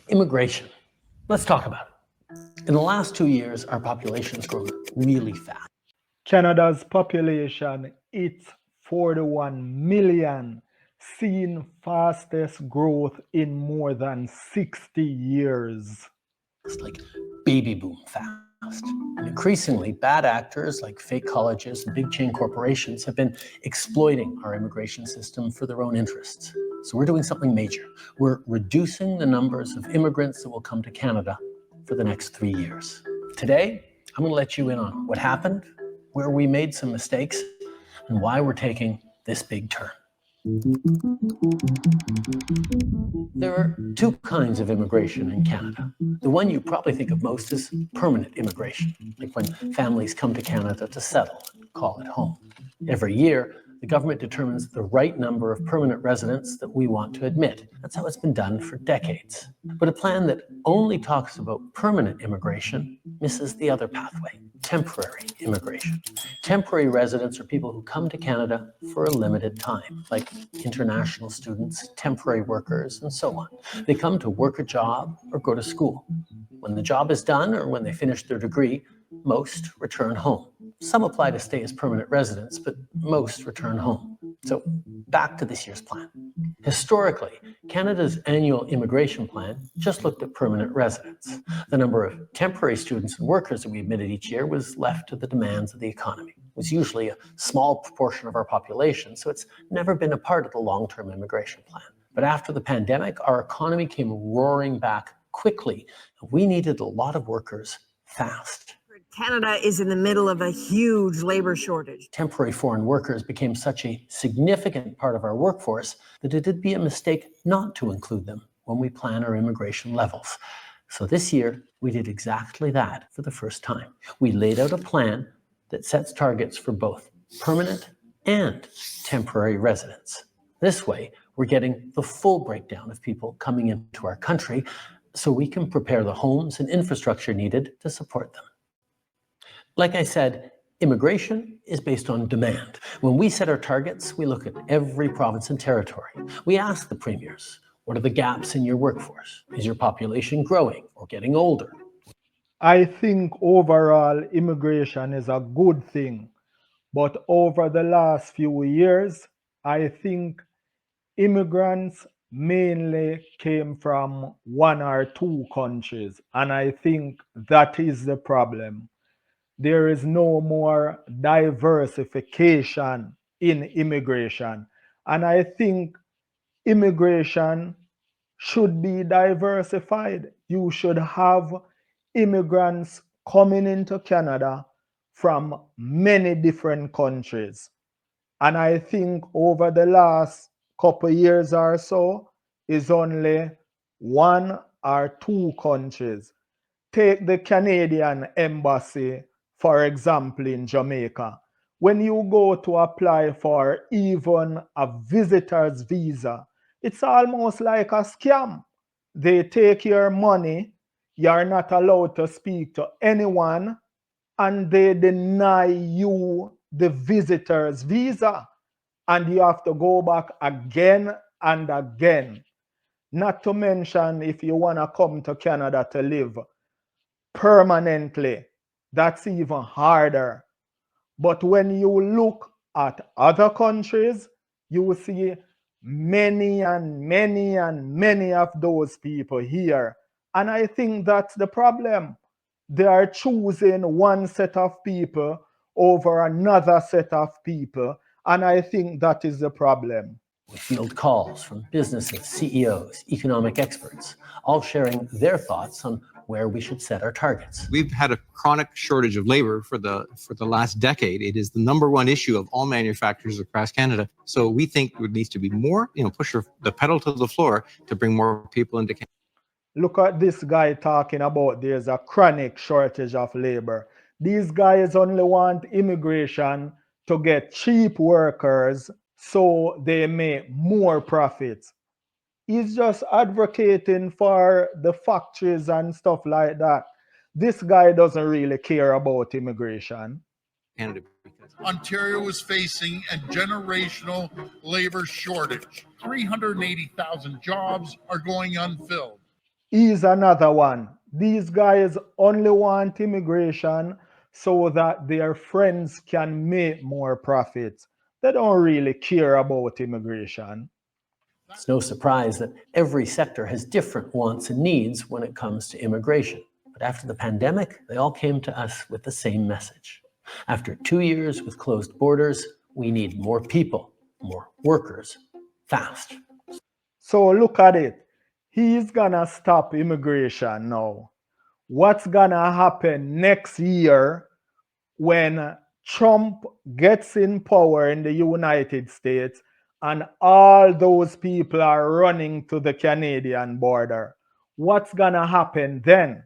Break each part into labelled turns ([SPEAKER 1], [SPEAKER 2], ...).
[SPEAKER 1] Immigration. Let's talk about it. In the last 2 years, our population has grown really fast.
[SPEAKER 2] Canada's population hit 41 million, seeing fastest growth in more than 60 years.
[SPEAKER 1] It's like baby boom fast. And increasingly, bad actors like fake colleges and big chain corporations have been exploiting our immigration system for their own interests. So we're doing something major. We're reducing the numbers of immigrants that will come to Canada for the next 3 years. Today, I'm going to let you in on what happened, where we made some mistakes, and why we're taking this big turn. There are two kinds of immigration in Canada. The one you probably think of most is permanent immigration, like when families come to Canada to settle and call it home. Every year, the government determines the right number of permanent residents that we want to admit. That's how it's been done for decades. But a plan that only talks about permanent immigration misses the other pathway, temporary immigration. Temporary residents are people who come to Canada for a limited time, like international students, temporary workers, and so on. They come to work a job or go to school. When the job is done or when they finish their degree, most return home. Some apply to stay as permanent residents, but most return home. So back to this year's plan. Historically, Canada's annual immigration plan just looked at permanent residents. The number of temporary students and workers that we admitted each year was left to the demands of the economy. It was usually a small proportion of our population, so it's never been a part of the long-term immigration plan. But after the pandemic, our economy came roaring back quickly. We needed a lot of workers fast.
[SPEAKER 3] Canada is in the middle of a huge labor shortage.
[SPEAKER 1] Temporary foreign workers became such a significant part of our workforce that it'd be a mistake not to include them when we plan our immigration levels. So this year, we did exactly that for the first time. We laid out a plan that sets targets for both permanent and temporary residents. This way, we're getting the full breakdown of people coming into our country so we can prepare the homes and infrastructure needed to support them. Like I said, immigration is based on demand. When we set our targets, we look at every province and territory. We ask the premiers, what are the gaps in your workforce? Is your population growing or getting older?
[SPEAKER 2] I think overall immigration is a good thing, but over the last few years, I think immigrants mainly came from one or two countries, and I think that is the problem. There is no more diversification in immigration. And I think immigration should be diversified. You should have immigrants coming into Canada from many different countries. And I think over the last couple years or so, is only one or two countries. Take the Canadian embassy, for example, in Jamaica. When you go to apply for even a visitor's visa, it's almost like a scam. They take your money, you're not allowed to speak to anyone, and they deny you the visitor's visa. And you have to go back again and again. Not to mention, if you want to come to Canada to live permanently, that's even harder. But when you look at other countries, you will see many and many and many of those people here. And I think that's the problem. They are choosing one set of people over another set of people. And I think that is the problem.
[SPEAKER 1] We field calls from businesses, CEOs, economic experts, all sharing their thoughts on where we should set our targets.
[SPEAKER 4] We've had a chronic shortage of labor for the last decade. It is the number one issue of all manufacturers across Canada. So we think there needs to be more, push the pedal to the floor to bring more people into Canada.
[SPEAKER 2] Look at this guy talking about there's a chronic shortage of labor. These guys only want immigration to get cheap workers so they make more profits. He's just advocating for the factories and stuff like that. This guy doesn't really care about immigration.
[SPEAKER 5] Ontario is facing a generational labor shortage. 380,000 jobs are going unfilled.
[SPEAKER 2] is another one. These guys only want immigration so that their friends can make more profits. They don't really care about immigration.
[SPEAKER 1] It's no surprise that every sector has different wants and needs when it comes to immigration. But after the pandemic, they all came to us with the same message. After 2 years with closed borders, we need more people, more workers, fast.
[SPEAKER 2] So look at it. He's gonna stop immigration now. What's gonna happen next year when Trump gets in power in the United States and all those people are running to the Canadian border? What's gonna happen then?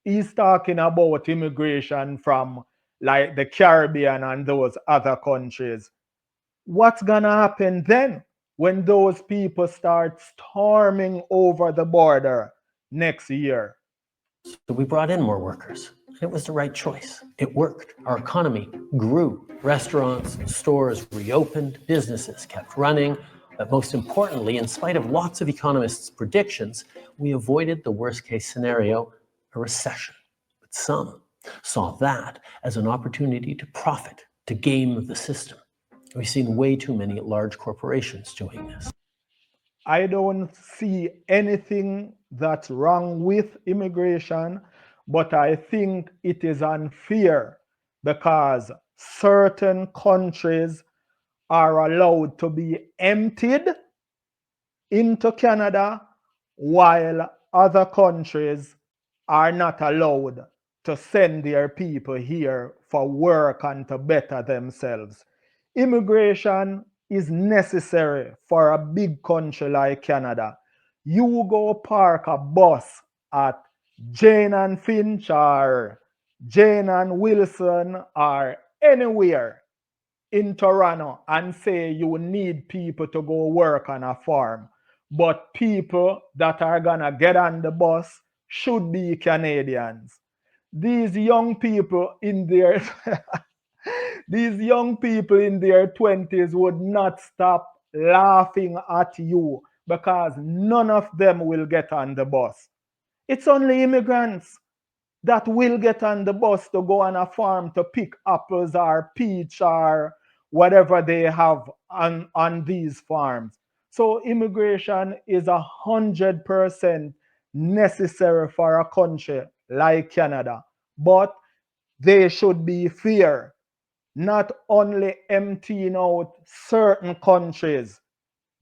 [SPEAKER 2] He's talking about immigration from like the Caribbean and those other countries. What's gonna happen then when those people start storming over the border next year?
[SPEAKER 1] So we brought in more workers. It was the right choice. It worked. Our economy grew. Restaurants and stores reopened. Businesses kept running. But most importantly, in spite of lots of economists' predictions, we avoided the worst case scenario, a recession. But some saw that as an opportunity to profit, to game the system. We've seen way too many large corporations doing this.
[SPEAKER 2] I don't see anything that's wrong with immigration, but I think it is unfair because certain countries are allowed to be emptied into Canada while other countries are not allowed to send their people here for work and to better themselves. Immigration is necessary for a big country like Canada. You go park a bus at Jane and Finch or Jane and Wilson or anywhere in Toronto and say you need people to go work on a farm, but people that are gonna get on the bus should be Canadians. These young people in their these young people in their 20s would not stop laughing at you because none of them will get on the bus. It's only immigrants that will get on the bus to go on a farm to pick apples or peach or whatever they have on these farms. So immigration is 100% necessary for a country like Canada, but they should be fair, not only emptying out certain countries.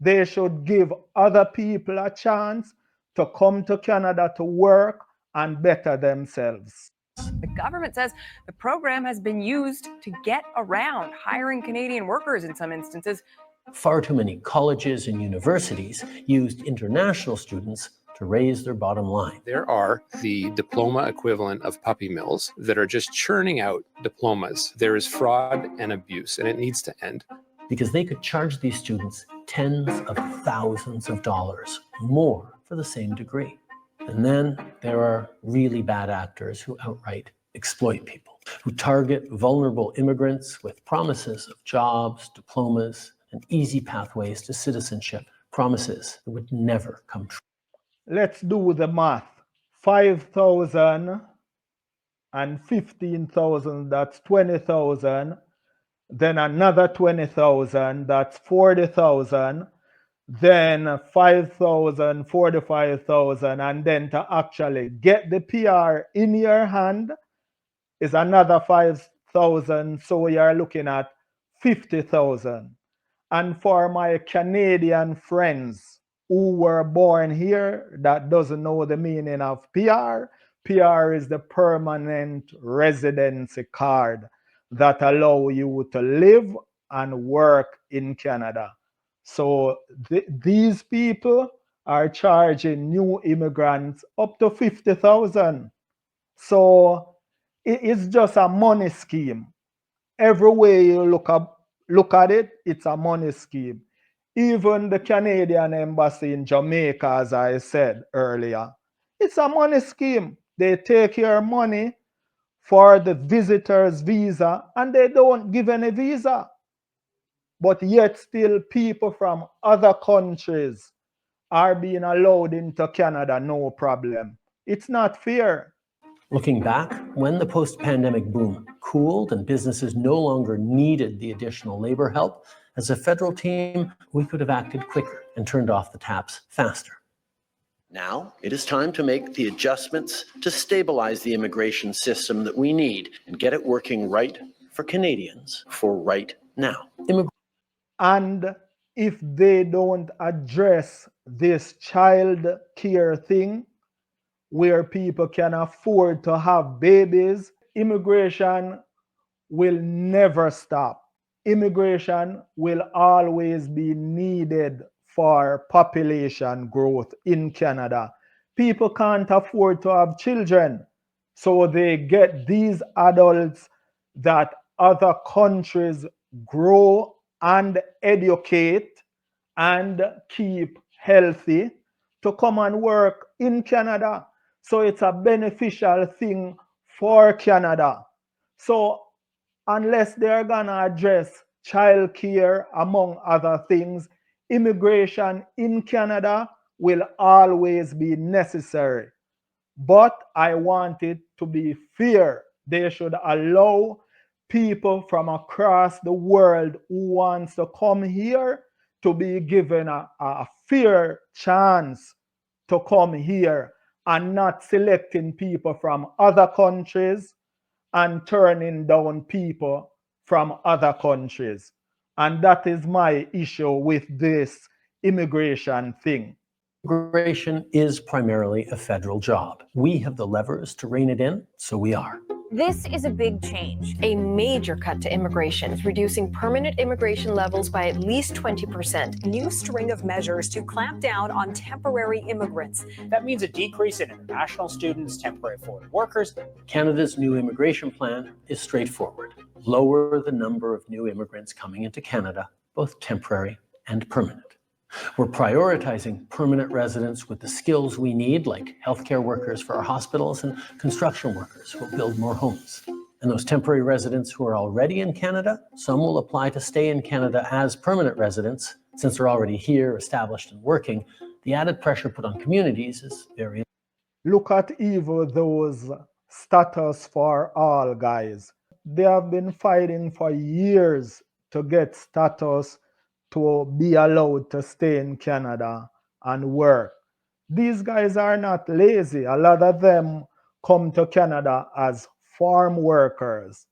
[SPEAKER 2] They should give other people a chance to come to Canada to work and better themselves.
[SPEAKER 6] The government says the program has been used to get around hiring Canadian workers in some instances.
[SPEAKER 1] Far too many colleges and universities used international students to raise their bottom line.
[SPEAKER 7] There are the diploma equivalent of puppy mills that are just churning out diplomas. There is fraud and abuse, and it needs to end.
[SPEAKER 1] Because they could charge these students tens of thousands of dollars more for the same degree. And then there are really bad actors who outright exploit people, who target vulnerable immigrants with promises of jobs, diplomas, and easy pathways to citizenship, promises that would never come true.
[SPEAKER 2] Let's do the math. 5,000 and 15,000, that's 20,000. Then another 20,000, that's 40,000. Then 5,000, 45,000, and then to actually get the PR in your hand is another 5,000. So you're looking at 50,000. And for my Canadian friends who were born here that doesn't know the meaning of PR, PR is the permanent residency card that allow you to live and work in Canada. So these people are charging new immigrants up to 50,000. So it's just a money scheme. Every way you look at it, it's a money scheme. Even the Canadian embassy in Jamaica, as I said earlier, it's a money scheme. They take your money for the visitor's visa and they don't give any visa. But yet still people from other countries are being allowed into Canada, no problem. It's not fair.
[SPEAKER 1] Looking back, when the post-pandemic boom cooled and businesses no longer needed the additional labor help, as a federal team, we could have acted quicker and turned off the taps faster. Now, it is time to make the adjustments to stabilize the immigration system that we need and get it working right for Canadians for right now.
[SPEAKER 2] And if they don't address this child care thing, where people can afford to have babies, immigration will never stop. Immigration will always be needed for population growth in Canada. People can't afford to have children, so they get these adults that other countries grow and educate and keep healthy to come and work in Canada. So it's a beneficial thing for Canada. So unless they're gonna address child care, among other things, immigration in Canada will always be necessary. But I want it to be fair. They should allow people from across the world who wants to come here to be given a fair chance to come here, and not selecting people from other countries and turning down people from other countries. And that is my issue with this immigration thing.
[SPEAKER 1] Immigration is primarily a federal job. We have the levers to rein it in, so we are.
[SPEAKER 8] This is a big change, a major cut to immigration, reducing permanent immigration levels by at least 20%.
[SPEAKER 9] A new string of measures to clamp down on temporary immigrants. That means a decrease in international students, temporary foreign workers.
[SPEAKER 1] Canada's new immigration plan is straightforward. Lower the number of new immigrants coming into Canada, both temporary and permanent. We're prioritizing permanent residents with the skills we need, like healthcare workers for our hospitals and construction workers who will build more homes. And those temporary residents who are already in Canada, some will apply to stay in Canada as permanent residents. Since they're already here, established and working, the added pressure put on communities is very...
[SPEAKER 2] Look at even those status for all guys. They have been fighting for years to get status to be allowed to stay in Canada and work. These guys are not lazy. A lot of them come to Canada as farm workers,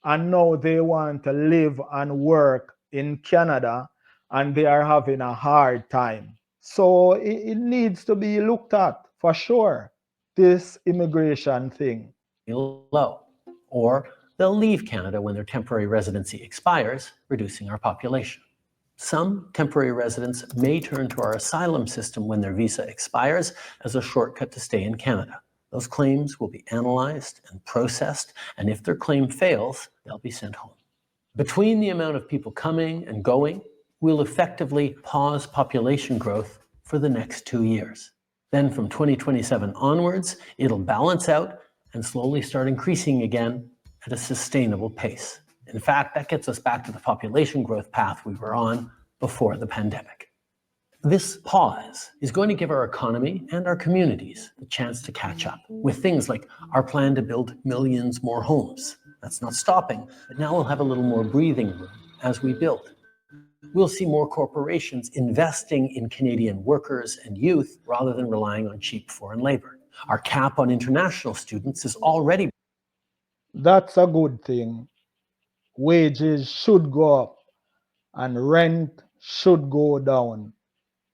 [SPEAKER 2] and now they want to live and work in Canada, and they are having a hard time. So it needs to be looked at for sure, this immigration thing.
[SPEAKER 1] Low. Or they'll leave Canada when their temporary residency expires, reducing our population. Some temporary residents may turn to our asylum system when their visa expires as a shortcut to stay in Canada. Those claims will be analyzed and processed, and if their claim fails, they'll be sent home. Between the amount of people coming and going, we'll effectively pause population growth for the next 2 years. Then from 2027 onwards, it'll balance out and slowly start increasing again at a sustainable pace. In fact, that gets us back to the population growth path we were on before the pandemic. This pause is going to give our economy and our communities the chance to catch up with things like our plan to build millions more homes. That's not stopping, but now we'll have a little more breathing room as we build. We'll see more corporations investing in Canadian workers and youth rather than relying on cheap foreign labor. Our cap on international students is already...
[SPEAKER 2] That's a good thing. Wages should go up and rent should go down.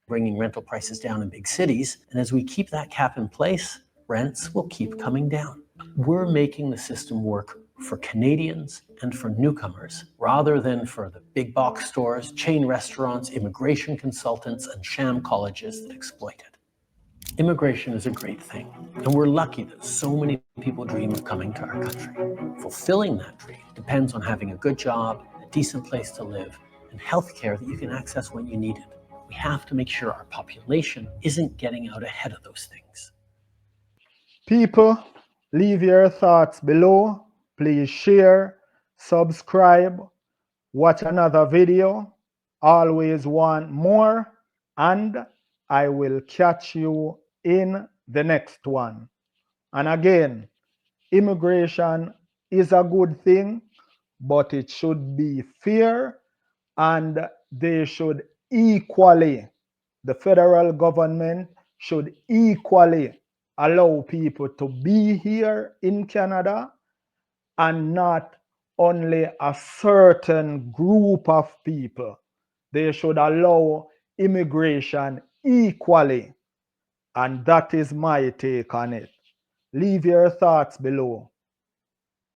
[SPEAKER 1] Bringing rental prices down in big cities, and as we keep that cap in place, rents will keep coming down. We're making the system work for Canadians and for newcomers, rather than for the big box stores, chain restaurants, immigration consultants, and sham colleges that exploit it. Immigration is a great thing, and we're lucky that so many people dream of coming to our country. Fulfilling that dream depends on having a good job, a decent place to live, and health care that you can access when you need it. We have to make sure our population isn't getting out ahead of those things.
[SPEAKER 2] People, leave your thoughts below. Please share, subscribe, watch another video. Always want more, and I will catch you in the next one. And again, immigration is a good thing, but it should be fair, and they should equally, the federal government should equally allow people to be here in Canada, and not only a certain group of people. They should allow immigration equally. And that is my take on it. Leave your thoughts below.